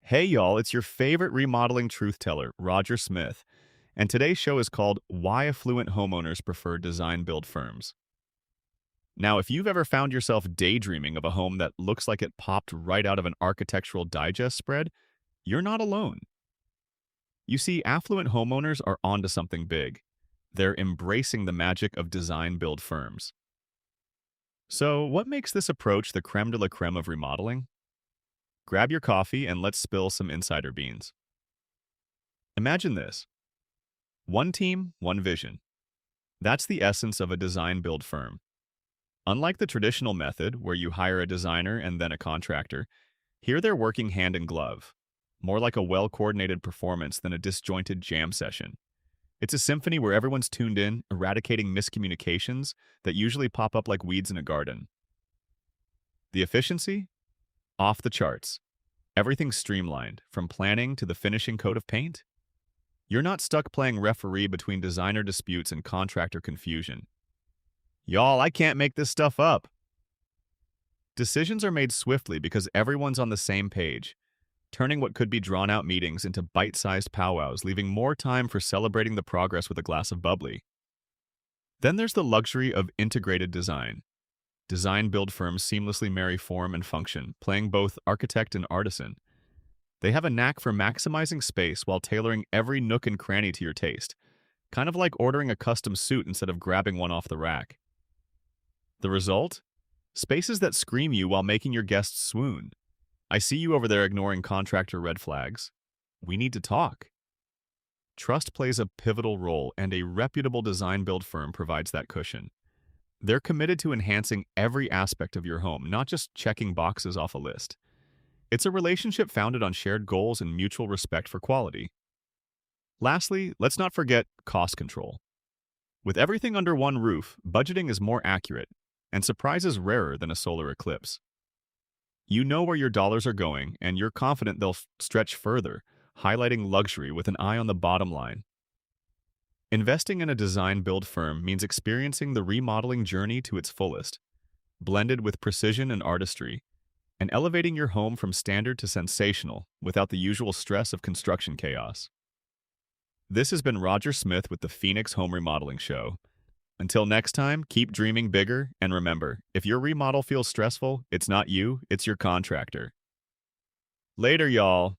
Hey y'all, it's your favorite remodeling truth teller, Roger Smith, and today's show is called Why Affluent Homeowners Prefer Design Build Firms. Now, if you've ever found yourself daydreaming of a home that looks like it popped right out of an Architectural Digest spread, you're not alone. You see, affluent homeowners are onto something big. They're embracing the magic of design build firms. So, what makes this approach the creme de la creme of remodeling? Grab your coffee and let's spill some insider beans. Imagine this: one team, one vision. That's the essence of a design build firm. Unlike the traditional method, where you hire a designer and then a contractor, here they're working hand in glove, more like a well coordinated performance than a disjointed jam session. It's a symphony where everyone's tuned in, eradicating miscommunications that usually pop up like weeds in a garden. The efficiency? Off the charts. Everything's streamlined, from planning to the finishing coat of paint. You're not stuck playing referee between designer disputes and contractor confusion. Y'all, I can't make this stuff up. Decisions are made swiftly because everyone's on the same page, turning what could be drawn-out meetings into bite-sized powwows, leaving more time for celebrating the progress with a glass of bubbly. Then there's the luxury of integrated design. Design-build firms seamlessly marry form and function, playing both architect and artisan. They have a knack for maximizing space while tailoring every nook and cranny to your taste, kind of like ordering a custom suit instead of grabbing one off the rack. The result? Spaces that scream you while making your guests swoon. I see you over there ignoring contractor red flags. We need to talk. Trust plays a pivotal role, and a reputable design-build firm provides that cushion. They're committed to enhancing every aspect of your home, not just checking boxes off a list. It's a relationship founded on shared goals and mutual respect for quality. Lastly, let's not forget cost control. With everything under one roof, budgeting is more accurate, and surprises rarer than a solar eclipse. You know where your dollars are going, and you're confident they'll stretch further, highlighting luxury with an eye on the bottom line. Investing in a design-build firm means experiencing the remodeling journey to its fullest, blended with precision and artistry, and elevating your home from standard to sensational without the usual stress of construction chaos. This has been Roger Smith with the Phoenix Home Remodeling Show. Until next time, keep dreaming bigger, and remember, if your remodel feels stressful, it's not you, it's your contractor. Later, y'all.